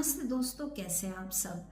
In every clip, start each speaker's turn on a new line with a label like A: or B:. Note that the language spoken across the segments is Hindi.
A: नमस्ते दोस्तों, कैसे हैं आप सब।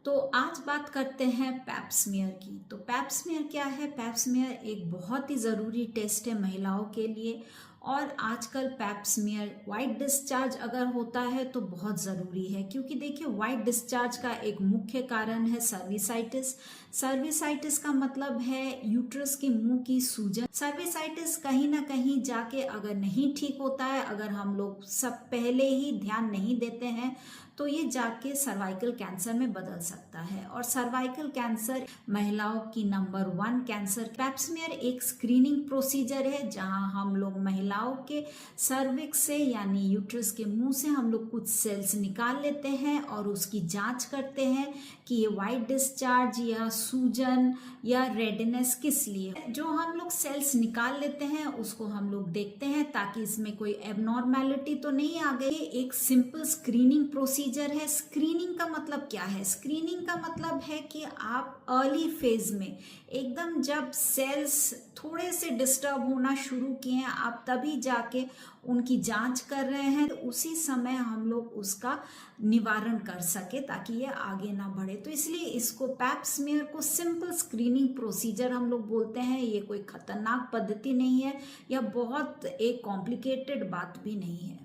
A: तो आज बात करते हैं पैप स्मीयर की। तो पैप स्मीयर क्या है? पैप स्मीयर एक बहुत ही ज़रूरी टेस्ट है महिलाओं के लिए। और आजकल पैप स्मीयर वाइट डिस्चार्ज अगर होता है तो बहुत ज़रूरी है, क्योंकि देखिए वाइट डिस्चार्ज का एक मुख्य कारण है सर्विसाइटिस। सर्विसाइटिस का मतलब है यूट्रस के मुंह की सूजन। सर्विसाइटिस कहीं ना कहीं जाके अगर नहीं ठीक होता है, अगर हम लोग सब पहले ही ध्यान नहीं देते हैं, तो ये जाके सर्वाइकल कैंसर में बदल सकता है। और सर्वाइकल कैंसर महिलाओं की नंबर 1 कैंसर। पैप स्मीयर एक स्क्रीनिंग प्रोसीजर है जहां हम लोग महिलाओं के सर्विक्स से यानी यूट्रस के मुंह से हम लोग कुछ सेल्स निकाल लेते हैं और उसकी जांच करते हैं कि ये वाइट डिस्चार्ज या सूजन या रेडनेस किस लिए। जो हम लोग सेल्स निकाल लेते हैं उसको हम लोग देखते हैं ताकि इसमें कोई एबनॉर्मेलिटी तो नहीं आ गई। एक सिंपल स्क्रीनिंग प्रोसीजर है। स्क्रीनिंग का मतलब क्या है? स्क्रीनिंग का मतलब है कि आप अर्ली फेज में एकदम जब सेल्स थोड़े से डिस्टर्ब होना शुरू किए हैं, आप तभी जाके उनकी जांच कर रहे हैं, तो उसी समय हम लोग उसका निवारण कर सके ताकि ये आगे ना बढ़े। तो इसलिए इसको पैप स्मीयर को सिंपल स्क्रीनिंग प्रोसीजर हम लोग बोलते हैं। ये कोई खतरनाक पद्धति नहीं है या बहुत एक कॉम्प्लिकेटेड बात भी नहीं है।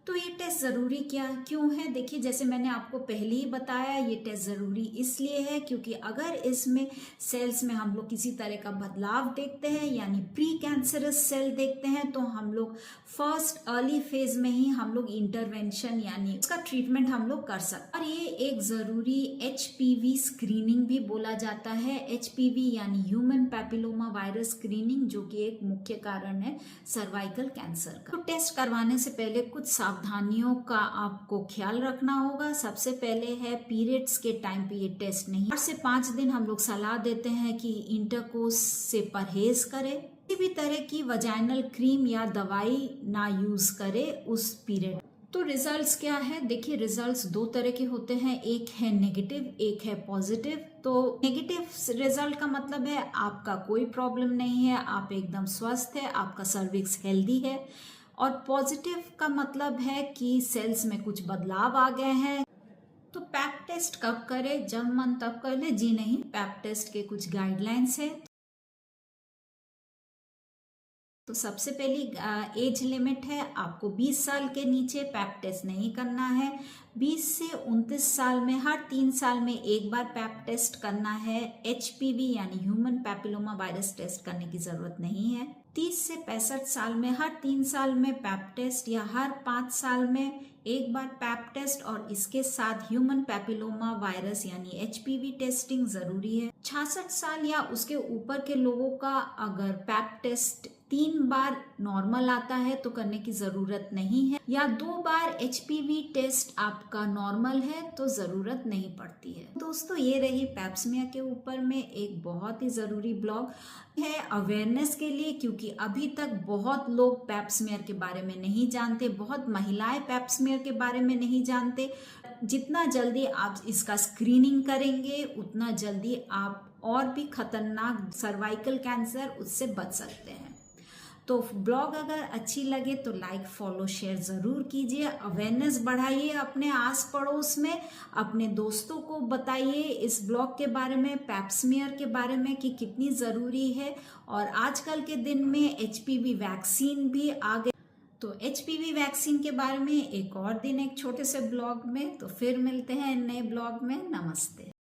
A: तो ये टेस्ट ज़रूरी क्यों है? देखिए, जैसे मैंने आपको पहले ही बताया, ये टेस्ट ज़रूरी इसलिए है क्योंकि अगर इसमें सेल्स में हम लोग किसी तरह का बदलाव देखते हैं यानी प्री कैंसरस सेल देखते हैं, तो हम लोग फर्स्ट अर्ली फेज में ही हम लोग इंटरवेंशन यानी उसका ट्रीटमेंट हम लोग कर सकते हैं। और ये एक ज़रूरी HPV स्क्रीनिंग भी बोला जाता है। HPV यानी ह्यूमन पैपिलोमा वायरस स्क्रीनिंग, जो कि एक मुख्य कारण है सर्वाइकल कैंसर का। तो टेस्ट करवाने से पहले कुछ सावधानियों का आपको ख्याल रखना होगा। सबसे पहले है पीरियड्स के टाइम पे ये टेस्ट नहीं। 4 से 5 दिन हम लोग सलाह देते हैं कि इंटरकोर्स से परहेज करें। किसी भी तरह की वजाइनल क्रीम या दवाई ना यूज करें उस पीरियड। तो रिजल्ट्स क्या है? देखिए, रिजल्ट्स 2 तरह के होते हैं, एक है नेगेटिव, एक है पॉजिटिव। तो नेगेटिव रिजल्ट का मतलब है आपका कोई प्रॉब्लम नहीं है, आप एकदम स्वस्थ है, आपका सर्विक्स हेल्दी है। और पॉजिटिव का मतलब है कि सेल्स में कुछ बदलाव आ गए हैं। तो पैप टेस्ट कब करें? जब मन तब कर ले? जी नहीं, पैप टेस्ट के कुछ गाइडलाइंस है। तो सबसे पहली एज लिमिट है, आपको 20 साल के नीचे पैप टेस्ट नहीं करना है। 20 से 29 साल में हर 3 साल में एक बार पैप टेस्ट करना है। HPV यानी ह्यूमन पैपिलोमा वायरस टेस्ट करने की जरूरत नहीं है। 30 से 65 साल में हर 3 साल में पैप टेस्ट या हर 5 साल में एक बार पैप टेस्ट और इसके साथ ह्यूमन पैपिलोमा वायरस यानी HPV टेस्टिंग जरूरी है। 66 साल या उसके ऊपर के लोगों का अगर पैप टेस्ट 3 बार नॉर्मल आता है तो करने की जरूरत नहीं है, या 2 बार HPV टेस्ट आपका नॉर्मल है तो जरूरत नहीं पड़ती है। दोस्तों, ये रही पैप स्मीयर के ऊपर में एक बहुत ही जरूरी ब्लॉग है अवेयरनेस के लिए, क्योंकि अभी तक बहुत लोग पैप स्मीयर के बारे में नहीं जानते, बहुत महिलाएं पैप स्मीयर के बारे में नहीं जानते। जितना जल्दी आप इसका स्क्रीनिंग करेंगे उतना जल्दी आप और भी खतरनाक सर्वाइकल कैंसर उससे बच सकते हैं। तो ब्लॉग अगर अच्छी लगे तो लाइक, फॉलो, शेयर ज़रूर कीजिए। अवेयरनेस बढ़ाइए अपने आस पड़ोस में, अपने दोस्तों को बताइए इस ब्लॉग के बारे में, पैप स्मीयर के बारे में कि कितनी ज़रूरी है। और आजकल के दिन में HPV वैक्सीन भी आ गए, तो HPV वैक्सीन के बारे में एक और दिन एक छोटे से ब्लॉग में। तो फिर मिलते हैं नए ब्लॉग में। नमस्ते।